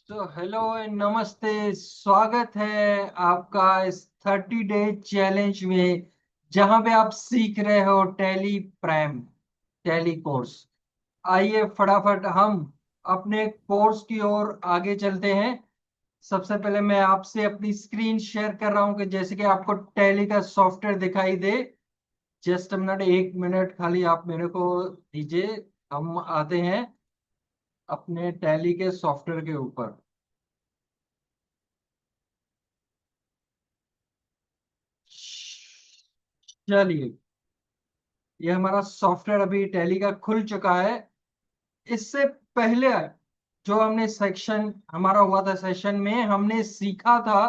तो hello and नमस्ते। स्वागत है आपका इस 30 डे चैलेंज में, जहां पे आप सीख रहे हो टैली प्राइम टैली कोर्स। आइए फटाफट हम अपने कोर्स की ओर आगे चलते हैं। सबसे पहले मैं आपसे अपनी स्क्रीन शेयर कर रहा हूं कि जैसे कि आपको टैली का सॉफ्टवेयर दिखाई दे। जस्ट मिनट, 1 मिनट खाली आप मेरे को दीजिए। हम आते हैं अपने टैली के सॉफ्टवेयर के ऊपर। चलिए, ये हमारा सॉफ्टवेयर अभी टैली का खुल चुका है। इससे पहले जो हमने सेक्शन हमारा हुआ था, सेशन में हमने सीखा था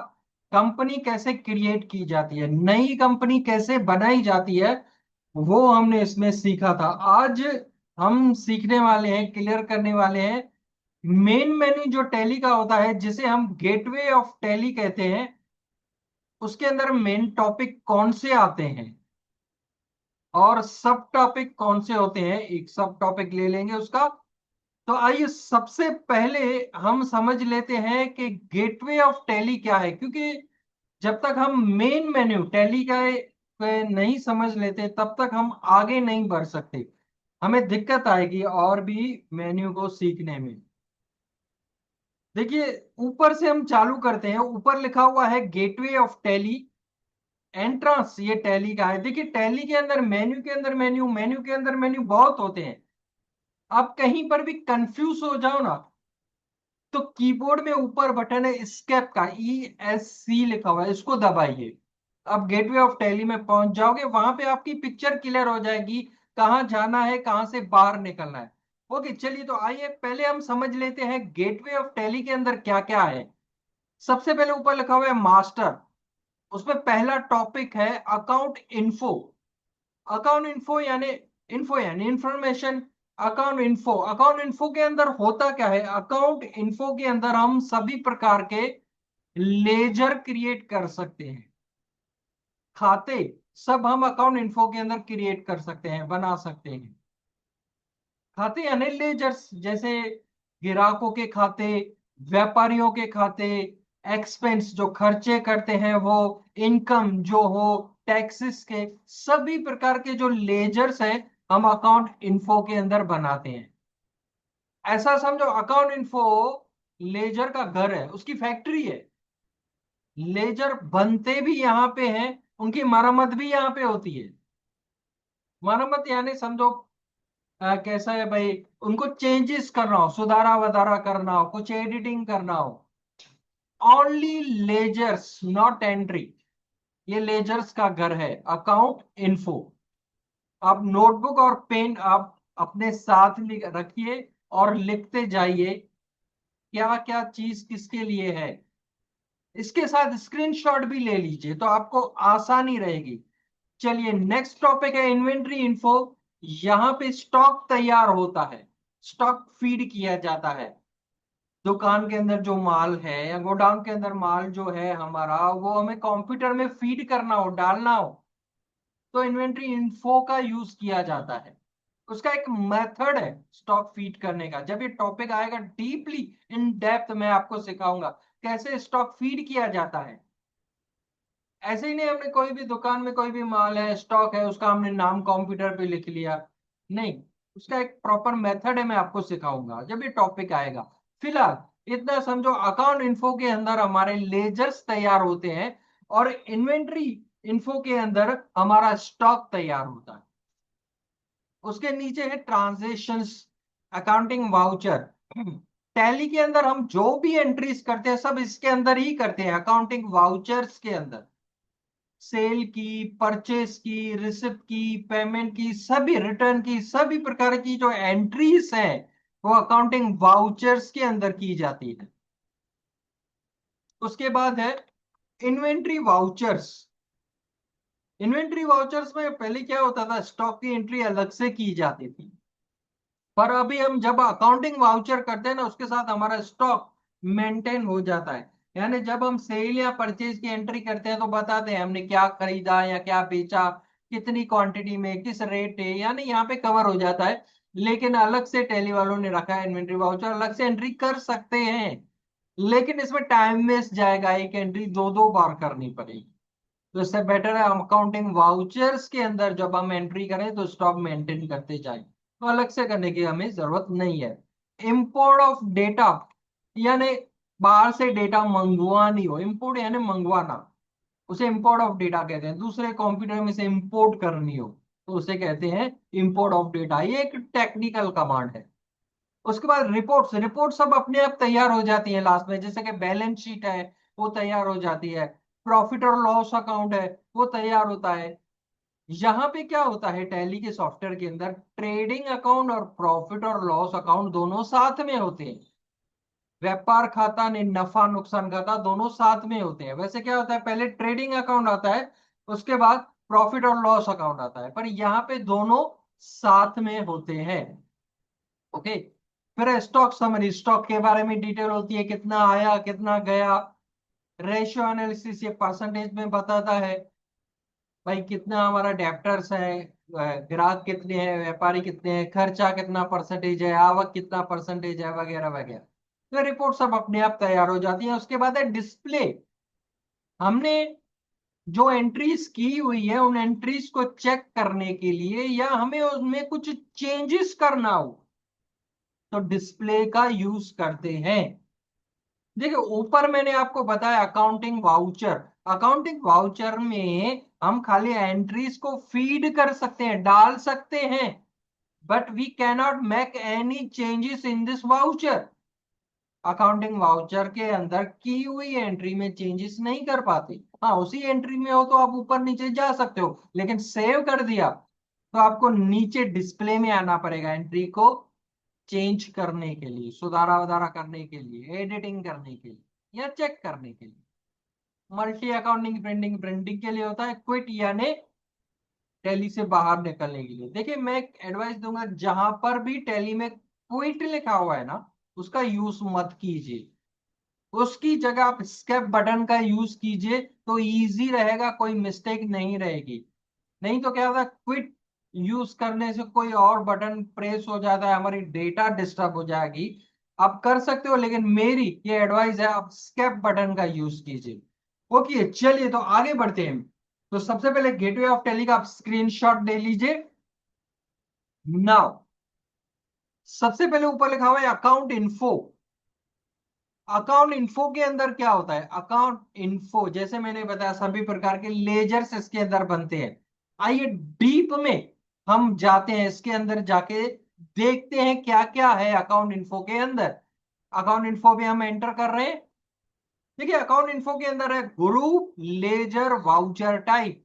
कंपनी कैसे क्रिएट की जाती है, नई कंपनी कैसे बनाई जाती है। वो हमने इसमें सीखा था। आज हम सीखने वाले हैं, क्लियर करने वाले हैं मेन मेन्यू जो टैली का होता है, जिसे हम गेटवे ऑफ टैली कहते हैं। उसके अंदर मेन टॉपिक कौन से आते हैं और सब टॉपिक कौन से होते हैं, एक सब टॉपिक ले लेंगे उसका। तो आइए सबसे पहले हम समझ लेते हैं कि गेटवे ऑफ टैली क्या है, क्योंकि जब तक हम मेन मेन्यू टैली का नहीं समझ लेते तब तक हम आगे नहीं बढ़ सकते। हमें दिक्कत आएगी और भी मेन्यू को सीखने में। देखिए, ऊपर से हम चालू करते हैं। ऊपर लिखा हुआ है गेटवे ऑफ टैली एंट्रेंस, ये टैली का है। देखिए, टैली के अंदर मेन्यू के अंदर मेन्यू, मेन्यू के अंदर मेन्यू बहुत होते हैं। आप कहीं पर भी कंफ्यूज हो जाओ ना, तो कीबोर्ड में ऊपर बटन है एस्केप का, ESC लिखा हुआ है, इसको दबाइए। अब गेटवे ऑफ टैली में पहुंच जाओगे, वहां पे आपकी पिक्चर क्लियर हो जाएगी, कहां जाना है, कहां से बाहर निकलना है। ओके, चलिए तो आइए पहले हम समझ लेते हैं गेटवे ऑफ टैली के अंदर क्या क्या है। सबसे पहले ऊपर लिखा हुआ है मास्टर। उसमें पहला टॉपिक है अकाउंट इन्फो। अकाउंट इन्फो यानी इंफॉर्मेशन। अकाउंट इन्फो के अंदर होता क्या है, अकाउंट इन्फो के अंदर हम सभी प्रकार के लेजर क्रिएट कर सकते हैं। खाते सब हम अकाउंट इन्फो के अंदर क्रिएट कर सकते हैं, बना सकते हैं। खाते यानी लेजर्स, जैसे ग्राहकों के खाते, व्यापारियों के खाते, एक्सपेंस जो खर्चे करते हैं वो, इनकम जो हो, टैक्सेस के सभी प्रकार के जो लेजर्स हैं, हम अकाउंट इन्फो के अंदर बनाते हैं। ऐसा समझो अकाउंट इन्फो लेजर का घर है, उसकी फैक्ट्री है। लेजर बनते भी यहाँ पे हैं, उनकी मरम्मत भी यहाँ पे होती है। मरम्मत यानी समझो कैसा है भाई, उनको चेंजेस करना हो, सुधारा वधारा करना हो, कुछ एडिटिंग करना हो। Only ledgers, not entry. ये लेजर्स का घर है अकाउंट इन्फो। आप नोटबुक और पेन आप अपने साथ रखिए और लिखते जाइए क्या क्या चीज किसके लिए है। इसके साथ स्क्रीनशॉट भी ले लीजिए तो आपको आसानी रहेगी। चलिए, नेक्स्ट टॉपिक है इन्वेंट्री इन्फो। यहां पे स्टॉक तैयार होता है, स्टॉक फीड किया जाता है। दुकान के अंदर जो माल है या गोडाउन के अंदर माल जो है हमारा, वो हमें कंप्यूटर में फीड करना हो, डालना हो, तो इन्वेंट्री इन्फो का यूज किया जाता है। उसका एक मेथड है स्टॉक फीड करने का। जब ये टॉपिक आएगा डीपली इन डेप्थ मैं आपको सिखाऊंगा कैसे स्टॉक फीड किया जाता है। ऐसे ही नहीं हमने कोई भी दुकान में कोई भी माल है, स्टॉक है, उसका हमने नाम कंप्यूटर पे लिख लिया। नहीं, उसका एक प्रॉपर मेथड है, मैं आपको सिखाऊंगा जब ये टॉपिक आएगा। फिलहाल इतना समझो, अकाउंट इन्फो के अंदर हमारे लेजर्स तैयार होते हैं और इन्वेंट्री इन्फो के अंदर हमारा स्टॉक तैयार होता है। उसके नीचे है ट्रांजेक्शंस, अकाउंटिंग वाउचर। टैली के अंदर हम जो भी एंट्रीज करते हैं सब इसके अंदर ही करते हैं, अकाउंटिंग वाउचर्स के अंदर। सेल की, परचेस की, रिसिप्ट की, पेमेंट की, सभी रिटर्न की, सभी प्रकार की जो एंट्रीज हैं वो अकाउंटिंग वाउचर्स के अंदर की जाती है। उसके बाद है इन्वेंट्री वाउचर्स। इन्वेंट्री वाउचर्स में पहले क्या होता था, स्टॉक की एंट्री अलग से की जाती थी। पर अभी हम जब अकाउंटिंग वाउचर करते हैं ना, उसके साथ हमारा स्टॉक मेंटेन हो जाता है। यानी जब हम सेल या परचेज की एंट्री करते हैं तो बताते हैं हमने क्या खरीदा या क्या बेचा, कितनी क्वांटिटी में, किस रेट है, यानी यहाँ पे कवर हो जाता है। लेकिन अलग से टैली वालों ने रखा है इन्वेंट्री वाउचर, अलग से एंट्री कर सकते हैं। लेकिन इसमें टाइम वेस्ट जाएगा, एक एंट्री दो दो बार करनी पड़ेगी। तो इससे बेटर है अकाउंटिंग वाउचर्स के अंदर जब हम एंट्री करें तो स्टॉक मेंटेन करते जाएं, तो अलग से करने की हमें जरूरत नहीं है। इंपोर्ट ऑफ डेटा, यानी बाहर से डेटा मंगवानी हो, इंपोर्ट यानी मंगवाना, उसे इंपोर्ट ऑफ डेटा कहते हैं। दूसरे कंप्यूटर में से इंपोर्ट करनी हो तो उसे कहते हैं इंपोर्ट ऑफ डेटा। ये एक टेक्निकल कमांड है। उसके बाद रिपोर्ट्स, रिपोर्ट सब अपने आप तैयार हो जाती है लास्ट में, जैसे कि बैलेंस शीट है वो तैयार हो जाती है, प्रॉफिट और लॉस अकाउंट है वो तैयार होता है। यहाँ पे क्या होता है टैली के सॉफ्टवेयर के अंदर, ट्रेडिंग अकाउंट और प्रॉफिट और लॉस अकाउंट दोनों साथ में होते हैं। व्यापार खाता ने नफा नुकसान खाता दोनों साथ में होते हैं। वैसे क्या होता है, पहले ट्रेडिंग अकाउंट आता है, उसके बाद प्रॉफिट और लॉस अकाउंट आता है, पर यहाँ पे दोनों साथ में होते हैं। ओके। फिर स्टॉक समरी, स्टॉक के बारे में डिटेल होती है, कितना आया कितना गया। रेशियो एनालिसिस, ये परसेंटेज में बताता है भाई कितना हमारा डेप्टर्स है, ग्राहक कितने हैं, व्यापारी कितने हैं, खर्चा कितना परसेंटेज है, आवक कितना परसेंटेज है, वगैरह वगैरह। तो रिपोर्ट सब अपने आप तैयार हो जाती है। उसके बाद है डिस्प्ले। हमने जो एंट्रीज की हुई है उन एंट्रीज को चेक करने के लिए, या हमें उसमें कुछ चेंजेस करना हो तो डिस्प्ले का यूज करते हैं। देखिए ऊपर मैंने आपको बताया अकाउंटिंग वाउचर, अकाउंटिंग वाउचर में हम खाली एंट्रीज को फीड कर सकते हैं, डाल सकते हैं, but we cannot make any changes in this voucher. Accounting voucher के अंदर की हुई एंट्री में चेंजेस नहीं कर पाते। हाँ उसी एंट्री में हो तो आप ऊपर नीचे जा सकते हो, लेकिन सेव कर दिया तो आपको नीचे डिस्प्ले में आना पड़ेगा एंट्री को चेंज करने के लिए, सुधारा उधारा करने के लिए, एडिटिंग करने के लिए, या चेक करने के लिए। मल्टी अकाउंटिंग प्रिंटिंग, प्रिंटिंग के लिए होता है। क्विट यानी टैली से बाहर निकलने के लिए। देखिए मैं एक एडवाइस दूंगा, जहां पर भी टैली में क्विट लिखा हुआ है ना उसका यूज मत कीजिए, उसकी जगह आप स्केप बटन का यूज कीजिए तो इजी रहेगा, कोई मिस्टेक नहीं रहेगी। नहीं तो क्या होता है, क्विट यूज करने से कोई और बटन प्रेस हो जाता है, हमारी डेटा डिस्टर्ब हो जाएगी। आप कर सकते हो, लेकिन मेरी ये एडवाइस है आप स्केप बटन का यूज कीजिए। ओके चलिए तो आगे बढ़ते हैं। तो सबसे पहले गेटवे ऑफ टैली का आप स्क्रीनशॉट ले लीजिए। नाउ सबसे पहले ऊपर लिखा हुआ है अकाउंट इन्फो। अकाउंट इन्फो के अंदर क्या होता है, अकाउंट इन्फो जैसे मैंने बताया सभी प्रकार के लेजर्स इसके अंदर बनते हैं। आइए डीप में हम जाते हैं, इसके अंदर जाके देखते हैं क्या क्या है अकाउंट इन्फो के अंदर। अकाउंट इन्फो पे हम एंटर कर रहे हैं। देखिए अकाउंट इन्फो के अंदर है group ledger voucher type,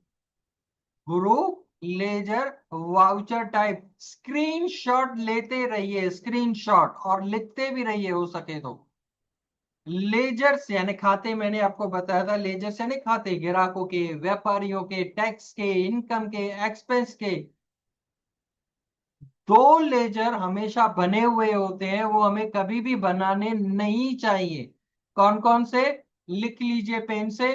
group ledger voucher type. Screenshot लेते रहिए, स्क्रीनशॉट, और लिखते भी रहिए हो सके तो। लेजर्स यानी खाते, मैंने आपको बताया था लेजर्स यानी खाते, ग्राहकों के, व्यापारियों के, टैक्स के, इनकम के, एक्सपेंस के। दो लेजर हमेशा बने हुए होते हैं, वो हमें कभी भी बनाने नहीं चाहिए। कौन कौन से, लिख लीजिए पेन से।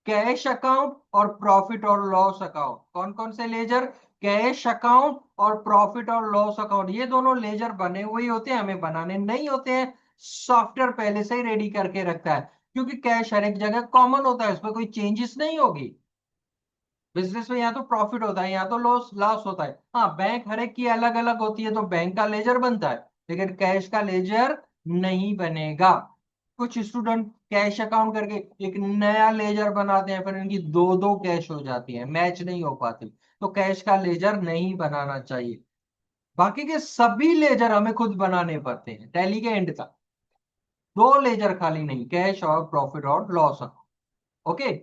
कैश अकाउंट और प्रॉफिट और लॉस अकाउंट। कौन कौन से लेजर, कैश अकाउंट और प्रॉफिट और लॉस अकाउंट, ये दोनों लेजर बने हुए ही होते हैं, हमें बनाने नहीं होते हैं। सॉफ्टवेयर पहले से ही रेडी करके रखता है, क्योंकि कैश हर एक जगह कॉमन होता है, उसमें कोई चेंजेस नहीं होगी। बिजनेस में या तो प्रॉफिट होता है या तो लॉस लॉस होता है। हाँ बैंक हर एक की अलग अलग होती है तो बैंक का लेजर बनता है, लेकिन कैश का लेजर नहीं बनेगा। कुछ स्टूडेंट कैश अकाउंट करके एक नया लेजर बनाते हैं, फिर इनकी दो दो कैश हो जाती है, मैच नहीं हो पाती। तो कैश का लेजर नहीं बनाना चाहिए। बाकी के सभी लेजर हमें खुद बनाने पड़ते हैं टैली के एंड तक। दो लेजर खाली नहीं, कैश और प्रॉफिट और लॉस। ओके।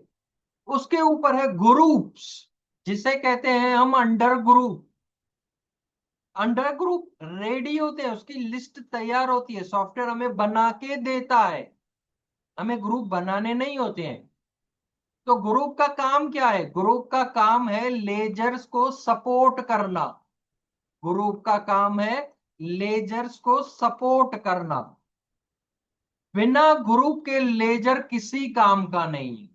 उसके ऊपर है ग्रुप्स, जिसे कहते हैं हम under group. Under group ready होते हैं, उसकी लिस्ट तैयार होती है, सॉफ्टवेयर हमें बना के देता है, हमें ग्रुप बनाने नहीं होते हैं। तो ग्रुप का काम क्या है, ग्रुप का काम है लेजर्स को सपोर्ट करना। ग्रुप का काम है लेजर्स को सपोर्ट करना। बिना ग्रुप के लेजर किसी काम का नहीं है।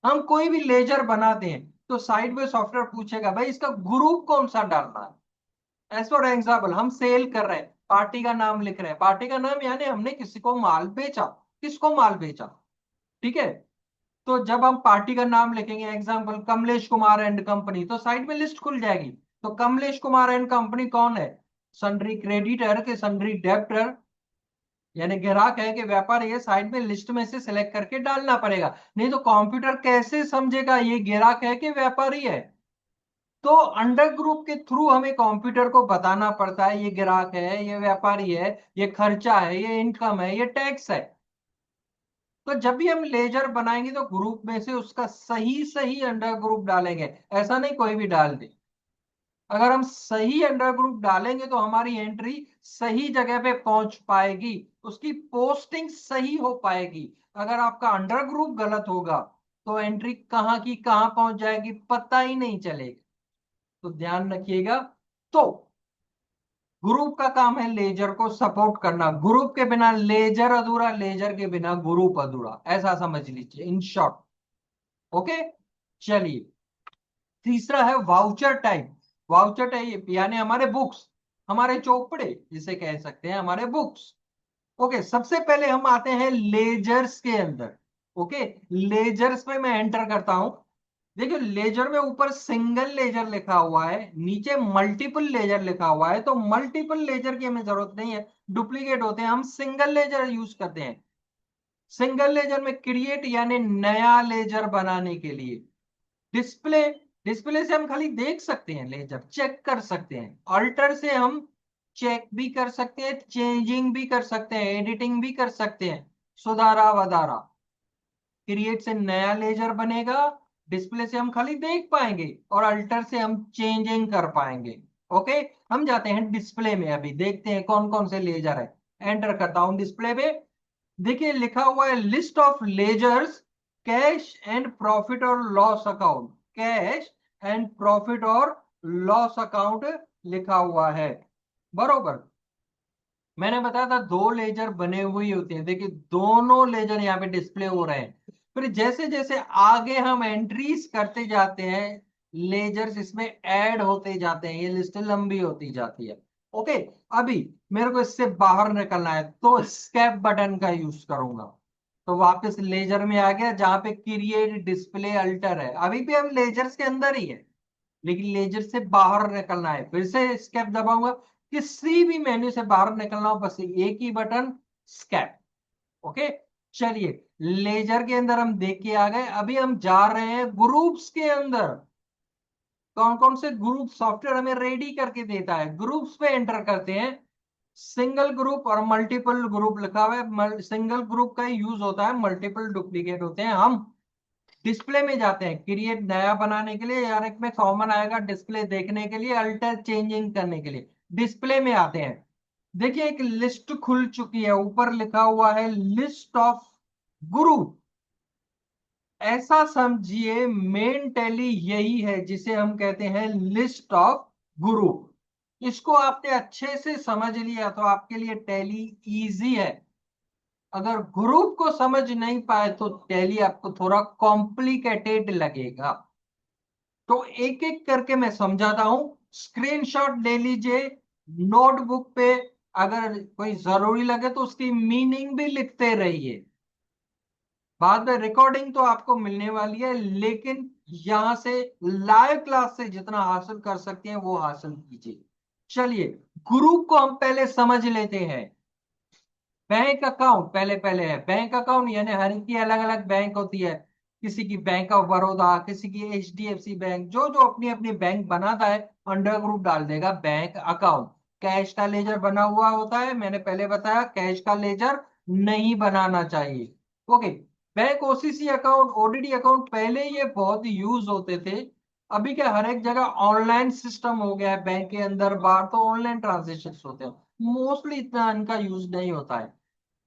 हम कोई भी लेजर बनाते हैं तो साइड में सॉफ्टवेयर पूछेगा भाई इसका ग्रुप कौन सा डालना है। एज फॉर एग्जाम्पल हम सेल कर रहे हैं, पार्टी का नाम लिख रहे हैं, पार्टी का नाम यानी हमने किसी को माल बेचा, किसको माल बेचा। ठीक है, तो जब हम पार्टी का नाम लिखेंगे, example Kamlesh Kumar and company, तो साइड में लिस्ट खुल जाएगी। तो कमलेश कुमार एंड कंपनी कौन है, सन्ड्री क्रेडिटर के सन्ड्री डेब्टर, यानी ग्राहक है कि व्यापारी है, साइड में लिस्ट में से सिलेक्ट करके डालना पड़ेगा। नहीं तो कंप्यूटर कैसे समझेगा ये ग्राहक है कि व्यापारी है। तो अंडर ग्रुप के थ्रू हमें कंप्यूटर को बताना पड़ता है ये ग्राहक है, ये व्यापारी है, ये खर्चा है, ये इनकम है, ये टैक्स है। तो जब भी हम लेजर बनाएंगे तो ग्रुप में से उसका सही सही अंडर ग्रुप डालेंगे, ऐसा नहीं कोई भी डाल दे। अगर हम सही अंडर ग्रुप डालेंगे तो हमारी एंट्री सही जगह पे पहुंच पाएगी, उसकी पोस्टिंग सही हो पाएगी। अगर आपका अंडर ग्रुप गलत होगा तो एंट्री कहाँ की कहाँ पहुंच जाएगी पता ही नहीं चलेगा। तो ध्यान रखिएगा। तो ग्रुप का काम है लेजर को सपोर्ट करना, ग्रुप के बिना लेजर अधूरा, लेजर के बिना ग्रुप अधूरा, ऐसा समझ लीजिए इन शॉर्ट। ओके, चलिए। तीसरा है वाउचर टाइप। वाउचर टाइप यानी हमारे बुक्स, हमारे चोपड़े जिसे कह सकते हैं, हमारे बुक्स। ओके, सबसे पहले हम आते हैं लेजर्स के अंदर। ओके, लेजर्स में मैं एंटर करता हूं। देखिए लेजर में ऊपर सिंगल लेजर लिखा हुआ है, नीचे मल्टीपल लेजर लिखा हुआ है। तो मल्टीपल लेजर की हमें जरूरत नहीं है, डुप्लीकेट होते हैं, हम सिंगल लेजर यूज करते हैं। सिंगल लेजर में क्रिएट यानी नया लेजर बनाने के लिए, डिस्प्ले, डिस्प्ले से हम खाली देख सकते हैं, लेजर चेक कर सकते हैं। अल्टर से हम चेक भी कर सकते हैं, चेंजिंग भी कर सकते हैं, एडिटिंग भी कर सकते हैं, सुधारा वधारा। क्रिएट से नया लेजर बनेगा, डिस्प्ले से हम खाली देख पाएंगे, और अल्टर से हम चेंजिंग कर पाएंगे। ओके, हम जाते हैं डिस्प्ले में, अभी देखते हैं कौन कौन से लेजर है। एंटर करता हूं डिस्प्ले पे। देखिए लिखा हुआ है list of ledgers, cash and profit और loss account, cash and profit और लॉस अकाउंट लिखा हुआ है। बरोबर, मैंने बताया था दो लेजर बने हुए होते हैं। देखिए दोनों लेजर यहाँ पे डिस्प्ले हो रहे हैं। फिर जैसे जैसे आगे हम एंट्रीज करते जाते हैं, लेजर्स इसमें ऐड होते जाते हैं, ये लिस्ट लंबी होती जाती है। ओके, अभी मेरे को इससे बाहर निकलना है तो स्केप बटन का यूज करूंगा। तो वापस लेजर में आ गया जहां पे क्रिएट डिस्प्ले अल्टर है। अभी भी हम लेजर्स के अंदर ही है, लेकिन लेजर से बाहर निकलना है, फिर से स्केप दबाऊंगा। किसी भी मेन्यू से बाहर निकलना हो बस एक ही बटन, स्केप। ओके, चलिए लेजर के अंदर हम देख के आ गए। अभी हम जा रहे हैं ग्रुप्स के अंदर। कौन कौन से ग्रुप सॉफ्टवेयर हमें रेडी करके देता है, ग्रुप्स पे एंटर करते हैं। सिंगल ग्रुप और मल्टीपल ग्रुप लिखा हुआ है। सिंगल ग्रुप का यूज होता है, मल्टीपल डुप्लीकेट होते हैं। हम डिस्प्ले में जाते हैं क्रिएट नया बनाने के लिए, यार एक में कॉमन आएगा डिस्प्ले देखने के लिए, अल्टर चेंजिंग करने के लिए डिस्प्ले में आते हैं। देखिए एक लिस्ट खुल चुकी है, ऊपर लिखा हुआ है लिस्ट ऑफ ग्रुप। ऐसा समझिए मेन टैली यही है जिसे हम कहते हैं लिस्ट ऑफ ग्रुप। इसको आपने अच्छे से समझ लिया तो आपके लिए टैली इजी है। अगर ग्रुप को समझ नहीं पाए तो टैली आपको थोड़ा कॉम्प्लिकेटेड लगेगा। तो एक एक करके मैं समझाता हूं, स्क्रीनशॉट ले लीजिए नोटबुक पे। अगर कोई जरूरी लगे तो उसकी मीनिंग भी लिखते रहिए। बाद में रिकॉर्डिंग तो आपको मिलने वाली है, लेकिन यहां से लाइव क्लास से जितना हासिल कर सकते हैं वो हासिल कीजिए। चलिए ग्रुप को हम पहले समझ लेते हैं। बैंक अकाउंट पहले पहले है, बैंक अकाउंट यानी हर की अलग अलग बैंक होती है। किसी की बैंक ऑफ बड़ौदा, किसी की HDFC बैंक, जो जो अपनी अपनी बैंक बनाता है अंडर ग्रुप डाल देगा बैंक अकाउंट। कैश का लेजर बना हुआ होता है, मैंने पहले बताया कैश का लेजर नहीं बनाना चाहिए। Okay, bank OCC account, ODD account पहले ये बहुत यूज होते थे। अभी क्या हर एक जगह ऑनलाइन सिस्टम हो गया है, बैंक के अंदर बाहर तो ऑनलाइन ट्रांजेक्शन होते हैं, मोस्टली इतना इनका यूज नहीं होता है।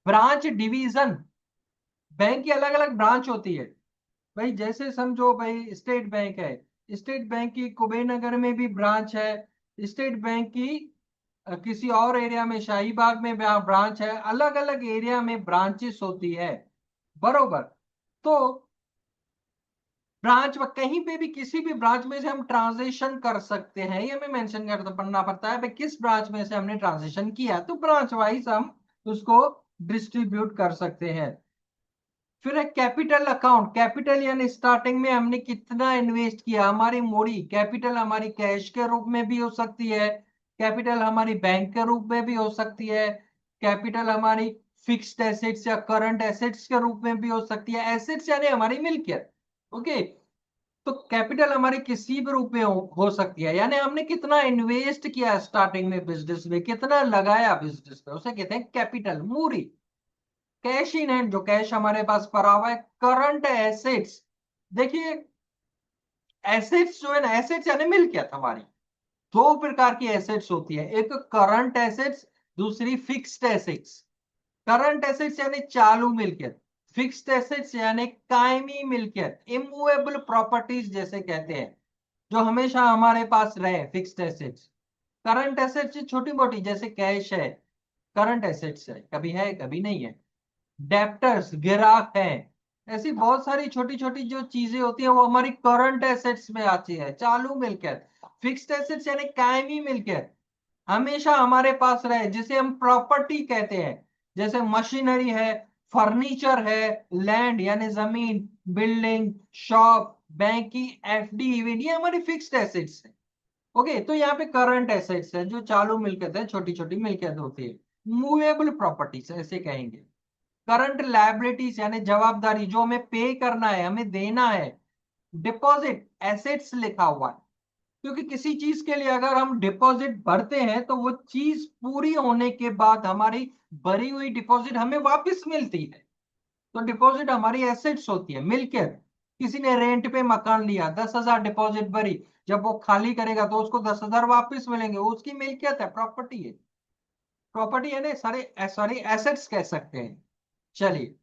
ब्रांच डिवीजन, बैंक की अलग अलग ब्रांच होती है। भाई जैसे समझो भाई स्टेट बैंक है, स्टेट बैंक की कुबेर नगर में भी ब्रांच है, स्टेट बैंक की किसी और एरिया में शाहीबाग में ब्रांच है, अलग अलग एरिया में ब्रांचेस होती है। बरोबर, तो ब्रांच कहीं पे भी किसी भी ब्रांच में से हम ट्रांजेक्शन कर सकते हैं, ये हमें मेंशन करना पड़ना पड़ता है भाई किस ब्रांच में से हमने ट्रांजेक्शन किया, तो ब्रांच वाइज हम उसको डिस्ट्रीब्यूट कर सकते हैं। फिर है कैपिटल अकाउंट। कैपिटल यानी स्टार्टिंग में हमने कितना इन्वेस्ट किया, हमारी मूड़ी। कैपिटल हमारी कैश के रूप में भी हो सकती है, कैपिटल हमारी बैंक के रूप में भी हो सकती है, कैपिटल हमारी फिक्स्ड एसेट्स या करंट एसेट्स के रूप में भी हो सकती है। एसेट्स यानी हमारी मिल्कियत। ओके, तो कैपिटल हमारी किसी भी रूप में हो सकती है, यानी हमने कितना इन्वेस्ट किया स्टार्टिंग में बिजनेस में, कितना लगाया बिजनेस में, उसे कहते हैं capital, Moody. Cash in hand, जो कैश हमारे पास पड़ा हुआ है। करंट एसेट्स, देखिए एसेट्स जो है ना, एसेट्स यानी मिल्कियत हमारी। दो प्रकार की एसेट्स होती है, एक करंट एसेट्स, दूसरी फिक्स्ड एसेट्स। करंट एसेट्स यानी चालू मिल्कियत, फिक्स्ड एसेट्स यानी कायमी मिल्कियत, इमूवेबल प्रॉपर्टीज जैसे कहते हैं, जो हमेशा हमारे पास रहे, फिक्स्ड एसेट्स। करंट एसेट्स छोटी मोटी, जैसे कैश है, करंट एसेट्स है कभी नहीं है। डेप्टर्स, ग्राहक हैं, ऐसी बहुत सारी छोटी छोटी जो चीजें होती है वो हमारी करंट एसेट्स में आती है, चालू मिल्कियत। फिक्स्ड एसेट्स यानी कायमी मिल्कियत, हमेशा हमारे पास रहे, जिसे हम प्रॉपर्टी कहते हैं। जैसे मशीनरी है, फर्नीचर है, लैंड यानी जमीन, बिल्डिंग, शॉप, बैंक की एफडी, ये हमारी फिक्स्ड एसेट्स है। ओके, तो यहाँ पे करंट एसेट्स है जो चालू मिल्कियत है, छोटी छोटी मिल्कियत होती है। मूवेबल प्रॉपर्टीज ऐसे कहेंगे। करंट लायबिलिटीज यानी जवाबदारी, जो हमें पे करना है, हमें देना है। डिपॉजिट, एसेट्स लिखा हुआ है, क्योंकि किसी चीज के लिए अगर हम डिपॉजिट भरते हैं तो वो चीज पूरी होने के बाद हमारी भरी हुई डिपॉजिट हमें वापस मिलती है। तो डिपॉजिट हमारी एसेट्स होती है, मिल्कियत। किसी ने रेंट पे मकान लिया, 10,000 डिपॉजिट भरी, जब वो खाली करेगा तो उसको 10,000 वापस मिलेंगे, वो उसकी मिल्कियत है, प्रॉपर्टी है। प्रॉपर्टी है ना, सारे सॉरी एसेट्स कह सकते हैं। चलिए,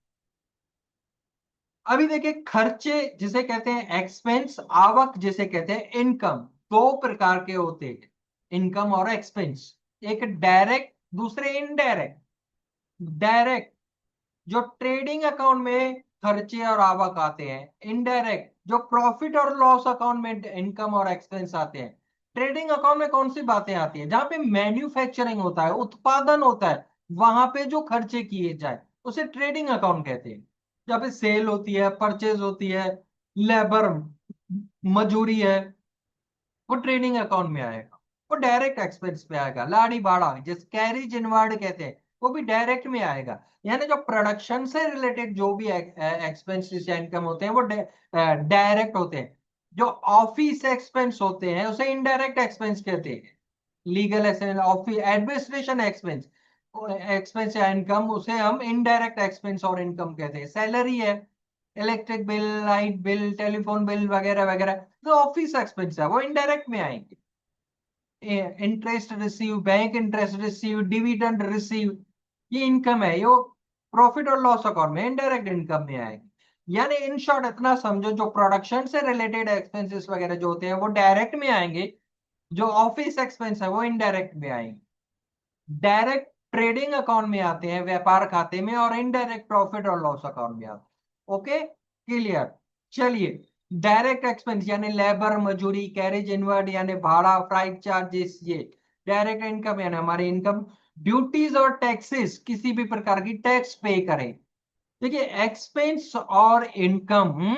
अभी देखिए खर्चे जिसे कहते हैं एक्सपेंस, आवक जिसे कहते हैं इनकम। दो प्रकार के होते हैं, इनकम और एक्सपेंस। एक डायरेक्ट, दूसरे इनडायरेक्ट। डायरेक्ट जो ट्रेडिंग अकाउंट में खर्चे और आवक आते हैं, इनडायरेक्ट जो प्रॉफिट और लॉस अकाउंट में इनकम और एक्सपेंस आते हैं। ट्रेडिंग अकाउंट में कौन सी बातें आती है, जहां पे मैन्युफैक्चरिंग होता है, उत्पादन होता है, वहां पे जो खर्चे किए जाए उसे ट्रेडिंग अकाउंट कहते हैं। जहां पे सेल होती है, परचेज होती है, लेबर, मजूरी है, वो ट्रेडिंग अकाउंट में आएगा। वो डायरेक्ट एक्सपेंस पे आएगा, लाड़ी भाड़ा जिस कैरिज इनवर्ड कहते हैं, वो भी डायरेक्ट में आएगा। यानी जो प्रोडक्शन से रिलेटेड जो भी एक्सपेंसेस या इनकम होते हैं वो डायरेक्ट होते हैं। जो ऑफिस एक्सपेंस होते हैं उसे इनडायरेक्ट एक्सपेंस कहते हैं। Legal expense, office administration expense, expense या इनकम, उसे हम इनडायरेक्ट एक्सपेंस और इनकम कहते हैं। सैलरी है, electric bill, light bill, telephone bill वगैरह वगैरह, तो ऑफिस एक्सपेंस है, वो इनडायरेक्ट में आएंगे। Interest receive, bank interest receive, dividend receive, ये इनकम है, ये प्रॉफिट और लॉस अकाउंट में इनडायरेक्ट इनकम में आएगी। यानी इन शॉर्ट इतना समझो, जो प्रोडक्शन से रिलेटेड एक्सपेंसेस वगैरह जो होते हैं वो डायरेक्ट में आएंगे, जो ऑफिस एक्सपेंस है वो इनडायरेक्ट में आएंगे। डायरेक्ट ट्रेडिंग अकाउंट में आते हैं, व्यापार खाते में, और इनडायरेक्ट प्रॉफिट और लॉस अकाउंट में आते हैं। Okay, clear. चलिए, डायरेक्ट एक्सपेंस यानी लेबर, मजूरी, कैरेज इनवर्ड यानी भाड़ा, फ्राइट चार्जेस, ये डायरेक्ट इनकम यानी हमारी इनकम। ड्यूटीज और टैक्सेस, किसी भी प्रकार की टैक्स पे करें। देखिए एक्सपेंस और इनकम,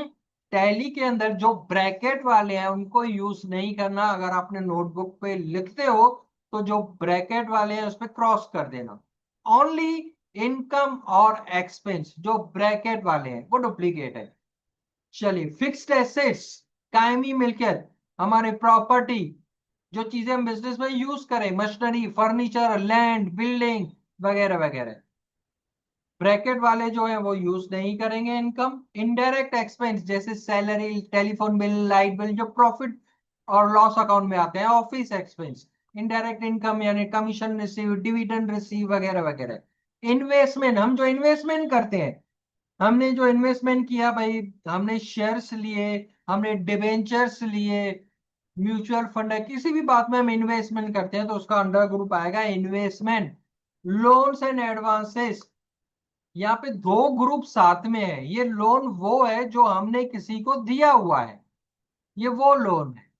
टैली के अंदर जो ब्रैकेट वाले हैं उनको यूज नहीं करना। अगर आपने नोटबुक पे लिखते हो तो जो ब्रैकेट वाले हैं उस पर क्रॉस कर देना। ओनली इनकम और एक्सपेंस जो ब्रैकेट वाले हैं वो डुप्लीकेट है। चलिए, फिक्स्ड एसेट्स, कायमी मिल्कियत, हमारे प्रॉपर्टी, जो चीजें हम बिजनेस में यूज करें, मशीनरी, फर्नीचर, लैंड, बिल्डिंग वगैरह वगैरह। ब्रैकेट वाले जो है वो यूज नहीं करेंगे। इनकम, इनडायरेक्ट एक्सपेंस जैसे salary, telephone bill, light bill, जो प्रॉफिट और लॉस अकाउंट में आते हैं, ऑफिस एक्सपेंस। इनडायरेक्ट इनकम यानी कमीशन रिसीव, डिविडेंड रिसीव वगैरह वगैरह। इन्वेस्टमेंट, हम जो इन्वेस्टमेंट करते हैं, हमने जो इन्वेस्टमेंट किया भाई, हमने शेयर्स लिए, हमने डिबेंचर्स लिए, म्यूचुअल फंड है, किसी भी बात में हम इन्वेस्टमेंट करते हैं तो उसका अंडर ग्रुप आएगा इन्वेस्टमेंट। लोन्स एंड एडवांसेस, यहाँ पे दो ग्रुप साथ में है। ये लोन वो है जो हमने किसी को दिया हुआ है, ये वो लोन है,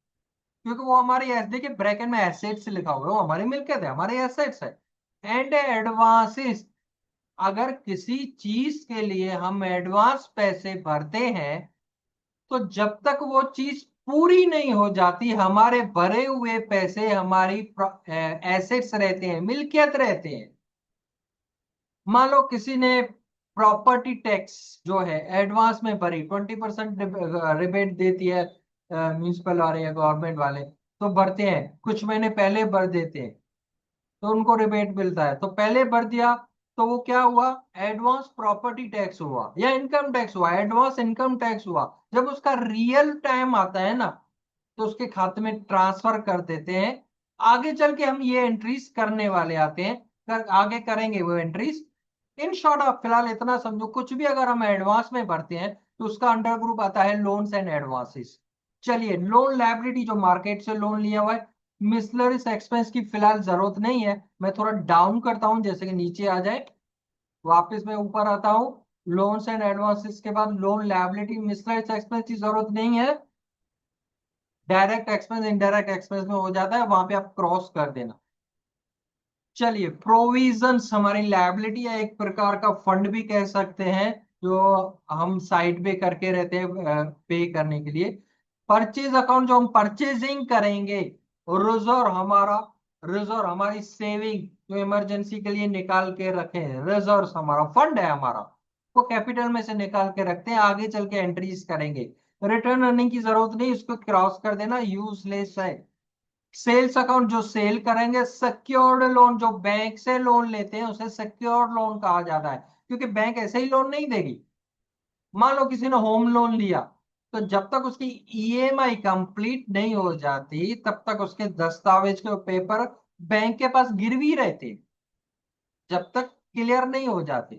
क्योंकि वो हमारी देखिए ब्रैकेट में एसेट्स लिखा हुआ है, वो हमारी मिल्कियत है, हमारे एसेट्स है। एंड एडवांसेस, अगर किसी चीज के लिए हम एडवांस पैसे भरते हैं, तो जब तक वो चीज पूरी नहीं हो जाती, हमारे भरे हुए पैसे हमारी एसेट्स रहते हैं, मिल्कियत रहते हैं। मान लो किसी ने प्रॉपर्टी टैक्स जो है एडवांस में भरी, 20% रिबेट देती है म्यूनिसिपल वाले या गवर्नमेंट वाले, तो भरते हैं, कुछ महीने पहले भर देते हैं, तो उनको रिबेट मिलता है। तो पहले भर दिया, तो वो क्या हुआ, एडवांस प्रॉपर्टी टैक्स हुआ या इनकम टैक्स हुआ, एडवांस इनकम टैक्स हुआ। जब उसका रियल टाइम आता है ना, तो उसके खाते में ट्रांसफर कर देते हैं। आगे चल के हम ये एंट्रीज करने वाले आते हैं, आगे करेंगे वो एंट्रीज। इन शॉर्ट आप फिलहाल इतना समझो, कुछ भी अगर हम एडवांस में भरते हैं तो उसका अंडर ग्रुप आता है लोन्स एंड एडवांसेस। चलिए, लोन लायबिलिटी जो मार्केट से लोन लिया हुआ है, मिसलरीज एक्सपेंस की फिलहाल जरूरत नहीं है। मैं थोड़ा डाउन करता हूं, जैसे कि नीचे आ जाए, वापस मैं ऊपर आता हूं। लोन्स एंड एडवांसेस के बाद लोन लायबिलिटी, मिसलरीज एक्सपेंस की जरूरत नहीं है। डायरेक्ट एक्सपेंस इनडायरेक्ट एक्सपेंस में हो जाता है, वहां पे आप क्रॉस कर देना। चलिए, प्रोविजंस हमारी लायबिलिटी या एक प्रकार का फंड भी कह सकते हैं, जो हम साइड पे करके रहते हैं पे करने के लिए। परचेज अकाउंट जो हम परचेजिंग करेंगे, रिजर्व हमारा, रिजर्व हमारी सेविंग जो इमरजेंसी के लिए निकाल के रखे हैं, रिजर्व हमारा फंड है हमारा, वो कैपिटल में से निकाल के रखते हैं, आगे चल के एंट्रीज करेंगे। रिटर्न अर्निंग की जरूरत नहीं, इसको क्रॉस कर देना, यूजलेस है। सेल्स अकाउंट जो सेल करेंगे, सिक्योर्ड लोन जो बैंक से लोन लेते हैं उसे सिक्योर्ड लोन कहा जाता है, क्योंकि बैंक ऐसे ही लोन नहीं देगी। मान लो किसी ने होम लोन लिया, तो जब तक उसकी ईएमआई कंप्लीट नहीं हो जाती, तब तक उसके दस्तावेज के पेपर बैंक के पास गिरवी रहते, जब तक क्लियर नहीं हो जाती।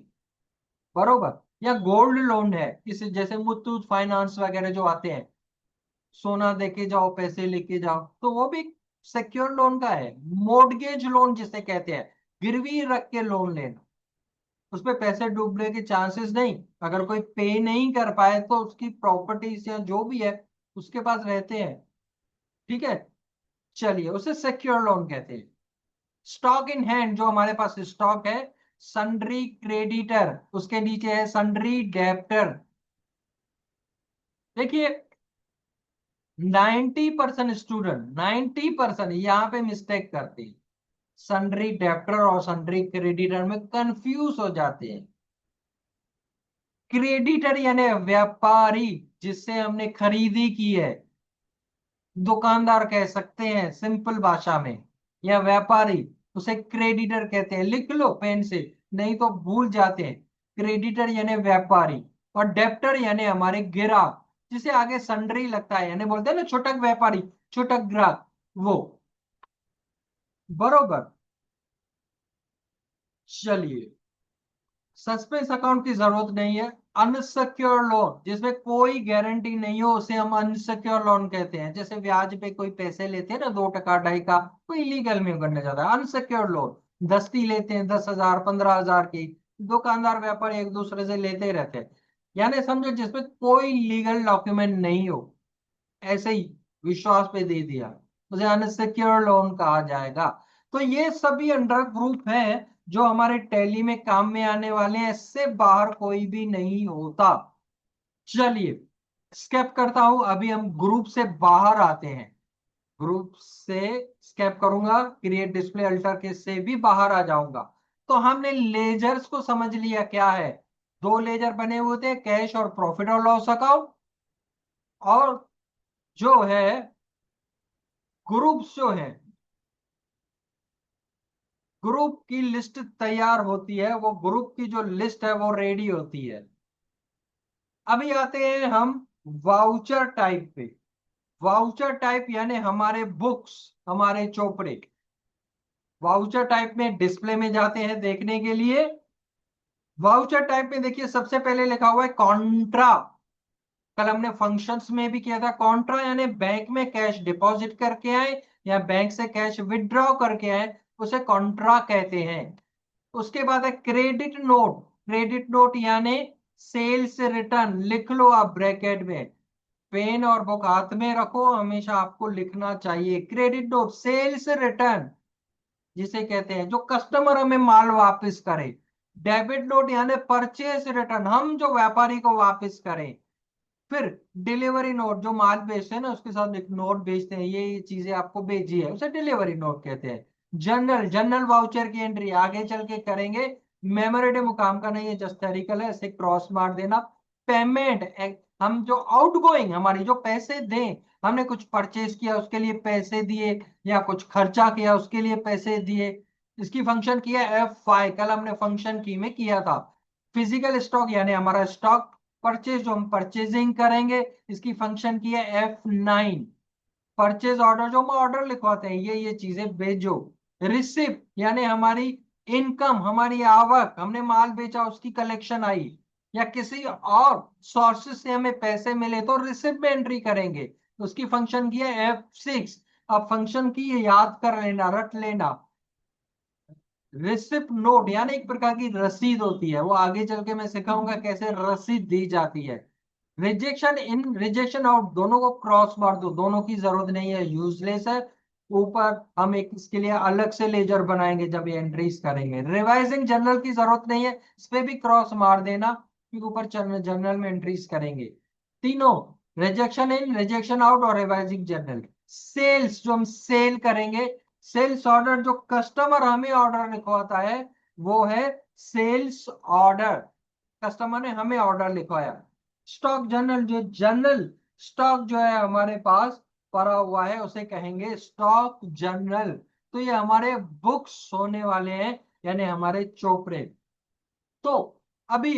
बरोबर। या गोल्ड लोन है किसी, जैसे मुथूट फाइनेंस वगैरह जो आते हैं, सोना देके जाओ पैसे लेके जाओ, तो वो भी सिक्योर लोन का है। मोर्टगेज लोन जिसे कहते हैं, गिरवी रख के लोन लेना, उसमें पैसे डूबने के चांसेस नहीं। अगर कोई पे नहीं कर पाए तो उसकी प्रॉपर्टीज या जो भी है उसके पास रहते हैं। ठीक है, चलिए, उसे सिक्योर लोन कहते हैं। स्टॉक इन हैंड जो हमारे पास स्टॉक है, सन्ड्री क्रेडिटर, उसके नीचे है सन्ड्री डेब्टर। देखिए, 90% स्टूडेंट, 90% यहाँ पे मिस्टेक करते हैं, सन्ड्री डेब्टर और सन्ड्री क्रेडिटर में कंफ्यूज हो जाते हैं। क्रेडिटर यानी व्यापारी, जिससे हमने खरीदी की है, दुकानदार कह सकते हैं सिंपल भाषा में, या व्यापारी, उसे क्रेडिटर कहते हैं। लिख लो पेन से, नहीं तो भूल जाते हैं। क्रेडिटर यानी व्यापारी, और डेप्टर यानी हमारे ग्राहक, जिसे आगे सन्ड्री लगता है, यानी बोलते हैं ना छोटक व्यापारी, छोटक ग्राहक, वो। बरोबर। चलिए, सस्पेंस अकाउंट की जरूरत नहीं है। अनसिक्योर लोन जिसमें कोई गारंटी नहीं हो, उसे हम अनसिक्योर लोन कहते हैं। जैसे ब्याज पे कोई पैसे लेते हैं ना, 2 टका 2.5 का, कोई इलीगल में करने जाता है, अनसिक्योर लोन। दस्ती लेते हैं 10,000 15,000 की, दुकानदार व्यापारी एक दूसरे से लेते ही रहते हैं। यानी समझो जिसमें कोई लीगल डॉक्यूमेंट नहीं हो, ऐसे ही विश्वास पे दे दिया, उसे अनसिक्योर लोन कहा जाएगा। तो ये सभी अंडर ग्रुप है जो हमारे टैली में काम में आने वाले हैं, इससे बाहर कोई भी नहीं होता। चलिए, स्केप करता हूं, अभी हम ग्रुप से बाहर आते हैं। ग्रुप से स्केप करूंगा, क्रिएट डिस्प्ले अल्टर के से भी बाहर आ जाऊंगा। तो हमने लेजर्स को समझ लिया क्या है। दो लेजर बने हुए थे, कैश और प्रॉफिट और लॉस अकाउंट। और जो है ग्रुप्स जो है, ग्रुप की लिस्ट तैयार होती है, वो ग्रुप की जो लिस्ट है वो रेडी होती है। अभी आते हैं हम वाउचर टाइप पे। वाउचर टाइप यानी हमारे बुक्स, हमारे चोपड़े। वाउचर टाइप में डिस्प्ले में जाते हैं देखने के लिए। वाउचर टाइप में देखिए, सबसे पहले लिखा हुआ है कॉन्ट्रा। कल हमने फंक्शंस में भी किया था। कॉन्ट्रा यानी बैंक में कैश डिपॉजिट करके आए या बैंक से कैश विड्रॉ करके आए, उसे कॉन्ट्रा कहते हैं। उसके बाद है क्रेडिट नोट। क्रेडिट नोट यानी सेल्स रिटर्न, लिख लो आप ब्रैकेट में। पेन और बुक हाथ में रखो, हमेशा आपको लिखना चाहिए। क्रेडिट नोट सेल्स रिटर्न जिसे कहते हैं, जो कस्टमर हमें माल वापस करे। डेबिट नोट यानी परचेज रिटर्न, हम जो व्यापारी को वापस करें। फिर डिलीवरी नोट, जो माल बेचते हैं ना उसके साथ एक नोट बेचते हैं, ये चीजें आपको भेजी है, उसे डिलीवरी नोट कहते हैं। जनरल जनरल वाउचर की एंट्री आगे चल के करेंगे। मेमोरेंडम काम का नहीं है, जस्ट तरीकल है, इसे क्रॉस मार देना। पेमेंट, हम जो आउटगोइंग हमारी जो पैसे दें, हमने कुछ परचेज किया उसके लिए पैसे दिए, या कुछ खर्चा किया उसके लिए पैसे दिए, इसकी फंक्शन की है F5, कल हमने फंक्शन की में किया था। फिजिकल स्टॉक यानी हमारा स्टॉक, परचेज जो हम परचेजिंग करेंगे, इसकी फंक्शन की है F9। परचेज ऑर्डर जो हम ऑर्डर लिखवाते हैं, ये चीजें भेजो। रिसिप्ट यानी हमारी इनकम, हमारी आवक, हमने माल बेचा उसकी कलेक्शन आई, या किसी और सोर्सेस से हमें पैसे मिले तो रिसिप्ट में एंट्री करेंगे, उसकी फंक्शन की है F6। अब फंक्शन की ये याद कर लेना, रट लेना। रिसिप्ट नोट यानी एक प्रकार की रसीद होती है, वो आगे चल के मैं सिखाऊंगा कैसे रसीद दी जाती है। रिजेक्शन इन, रिजेक्शन आउट, दोनों को क्रॉस मार दो, दोनों की जरूरत नहीं है, यूजलेस है। ऊपर हम एक इसके लिए अलग से लेजर बनाएंगे जब ये एंट्रीज करेंगे। रिवाइजिंग जर्नल की जरूरत नहीं है, इस पे भी क्रॉस मार देना क्योंकि ऊपर जर्नल में एंट्रीज करेंगे। तीनों, रिजेक्शन इन, रिजेक्शन आउट और रिवाइजिंग जर्नल। सेल्स, जो हम सेल करेंगे, सेल्स ऑर्डर, जो कस्टमर हमें ऑर्डर लिखवाता है वो है सेल्स ऑर्डर, कस्टमर ने हमें ऑर्डर लिखवाया। स्टॉक जर्नल, जो जनरल स्टॉक जो है हमारे पास पड़ा हुआ है उसे कहेंगे स्टॉक जर्नल। तो ये हमारे बुक्स होने वाले हैं, यानी हमारे चोपड़े। तो अभी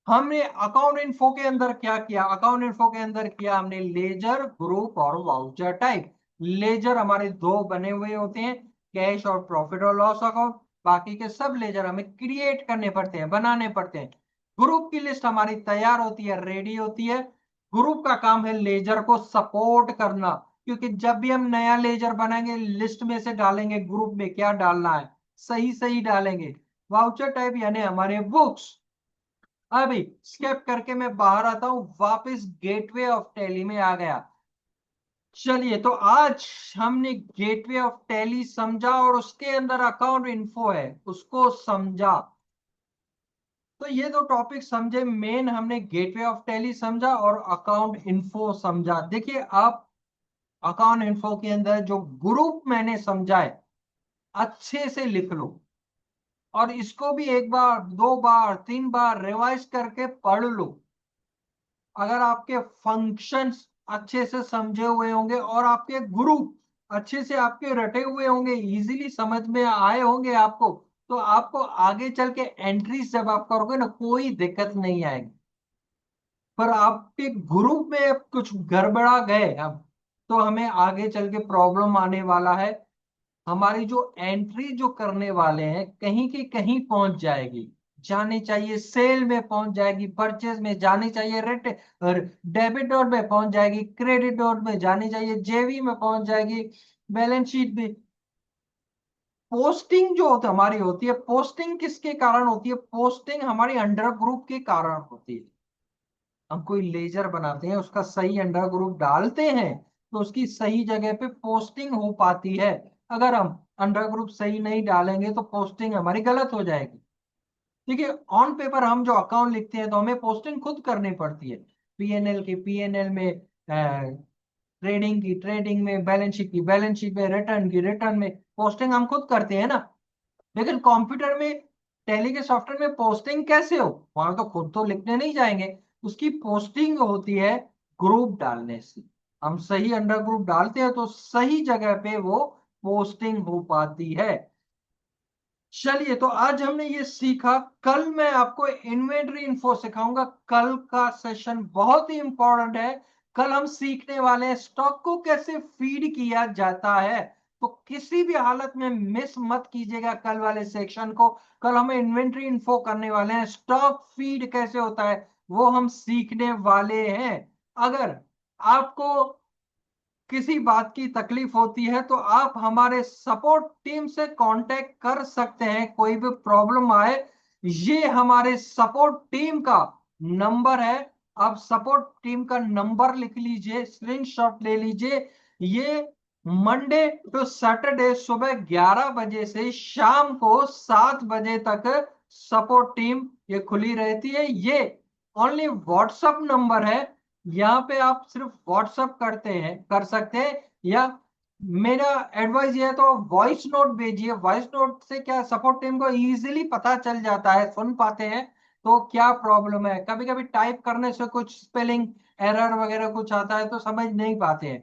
हमने अकाउंट इन्फो के अंदर क्या किया, अकाउंट इन्फो के अंदर किया हमने लेजर, ग्रुप और वाउचर टाइप। लेजर हमारे दो बने हुए होते हैं, कैश और प्रॉफिट और लॉस अकाउंट। बाकी के सब लेजर हमें क्रिएट करने पड़ते हैं, बनाने पड़ते हैं। ग्रुप की लिस्ट हमारी तैयार होती है, रेडी होती है। ग्रुप का काम है लेजर को सपोर्ट करना, क्योंकि जब भी हम नया लेजर बनाएंगे लिस्ट में से डालेंगे ग्रुप में क्या डालना है, सही सही डालेंगे। वाउचर टाइप यानी हमारे बुक्स। अभी स्केप करके मैं बाहर आता हूं, वापस गेटवे ऑफ टैली में आ गया। चलिए, तो आज हमने गेटवे ऑफ टैली समझा और उसके अंदर अकाउंट इन्फो है उसको समझा। तो ये दो टॉपिक समझे मेन, हमने गेटवे ऑफ टैली समझा और अकाउंट इन्फो समझा। देखिए आप, अकाउंट इन्फो के अंदर जो ग्रुप मैंने समझा है अच्छे से लिख लो, और इसको भी एक बार, दो बार, तीन बार रिवाइज करके पढ़ लो। अगर आपके फंक्शंस अच्छे से समझे हुए होंगे और आपके ग्रुप अच्छे से आपके रटे हुए होंगे, इजीली समझ में आए होंगे आपको, तो आपको आगे चल के एंट्रीज जब आप करोगे ना कोई दिक्कत नहीं आएगी। पर आपके ग्रुप में अब कुछ गड़बड़ा गए अब, तो हमें आगे चल के प्रॉब्लम आने वाला है। हमारी जो एंट्री जो करने वाले हैं कहीं की कहीं पहुंच जाएगी, जानी चाहिए सेल में पहुंच जाएगी, परचेज में जानी चाहिए, रेट और डेबिट नोट में पहुंच जाएगी, क्रेडिट नोट में जानी चाहिए, जेवी में पहुंच जाएगी, बैलेंस शीट में। पोस्टिंग जो होती हमारी होती है, पोस्टिंग किसके कारण होती है, पोस्टिंग हमारी अंडर ग्रुप के कारण होती है। हम कोई लेजर बनाते हैं, उसका सही अंडर ग्रुप डालते हैं तो उसकी सही जगह पे पोस्टिंग हो पाती है। अगर हम अंडर ग्रुप सही नहीं डालेंगे तो पोस्टिंग हमारी गलत हो जाएगी। देखिए, ऑन पेपर हम जो अकाउंट लिखते हैं तो हमें पोस्टिंग खुद करनी पड़ती है। पीएनएल की पीएनएल में, ट्रेडिंग की ट्रेडिंग में, बैलेंस शीट की बैलेंस शीट में, रिटर्न की रिटर्न में पोस्टिंग हम खुद करते हैं ना। लेकिन कंप्यूटर में, टैली के सॉफ्टवेयर में पोस्टिंग कैसे हो, वहां तो खुद तो लिखने नहीं जाएंगे, उसकी पोस्टिंग होती है ग्रुप डालने से। हम सही अंडर ग्रुप डालते हैं तो सही जगह पे वो पोस्टिंग हो पाती है। चलिए, तो आज हमने ये सीखा, कल मैं आपको इन्वेंटरी इन्फो सिखाऊंगा। कल का सेशन बहुत ही इंपॉर्टेंट है। कल हम सीखने वाले हैं स्टॉक को कैसे फीड किया जाता है, तो किसी भी हालत में मिस मत कीजिएगा कल वाले सेक्शन को। कल हम इन्वेंटरी इन्फो करने वाले हैं, स्टॉक फीड कैसे होता है वो हम सीखने वाले हैं। अगर आपको किसी बात की तकलीफ होती है तो आप हमारे सपोर्ट टीम से कांटेक्ट कर सकते हैं, कोई भी प्रॉब्लम आए। ये हमारे सपोर्ट टीम का नंबर है, आप सपोर्ट टीम का नंबर लिख लीजिए, स्क्रीनशॉट ले लीजिए। ये मंडे टू सैटरडे सुबह 11 बजे से शाम को 7 बजे तक सपोर्ट टीम ये खुली रहती है। ये ओनली व्हाट्सअप नंबर है, यहाँ पे आप सिर्फ व्हाट्सअप कर सकते हैं, या मेरा एडवाइस ये है तो वॉइस नोट भेजिए। वॉइस नोट से क्या सपोर्ट टीम को इजीली पता चल जाता है, सुन पाते हैं तो क्या प्रॉब्लम है। कभी कभी टाइप करने से कुछ स्पेलिंग एरर वगैरह कुछ आता है तो समझ नहीं पाते हैं।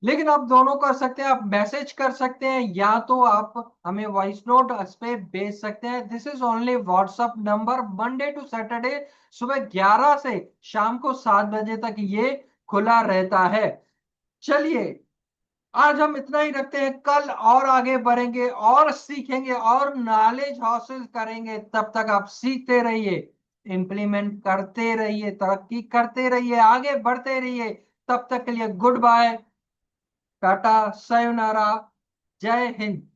लेकिन आप दोनों कर सकते हैं, आप मैसेज कर सकते हैं या तो आप हमें वॉइस नोट इस पे भेज सकते हैं। This is only WhatsApp number, Monday to Saturday सुबह 11 से शाम को 7 बजे तक ये खुला रहता है। चलिए, आज हम इतना ही रखते हैं, कल और आगे बढ़ेंगे और सीखेंगे और नॉलेज हासिल करेंगे। तब तक आप सीखते रहिए, इंप्लीमेंट करते रहिए, तरक्की करते रहिए, आगे बढ़ते रहिए। तब तक के लिए गुड बाय, टाटा, सायोनारा, जय हिंद।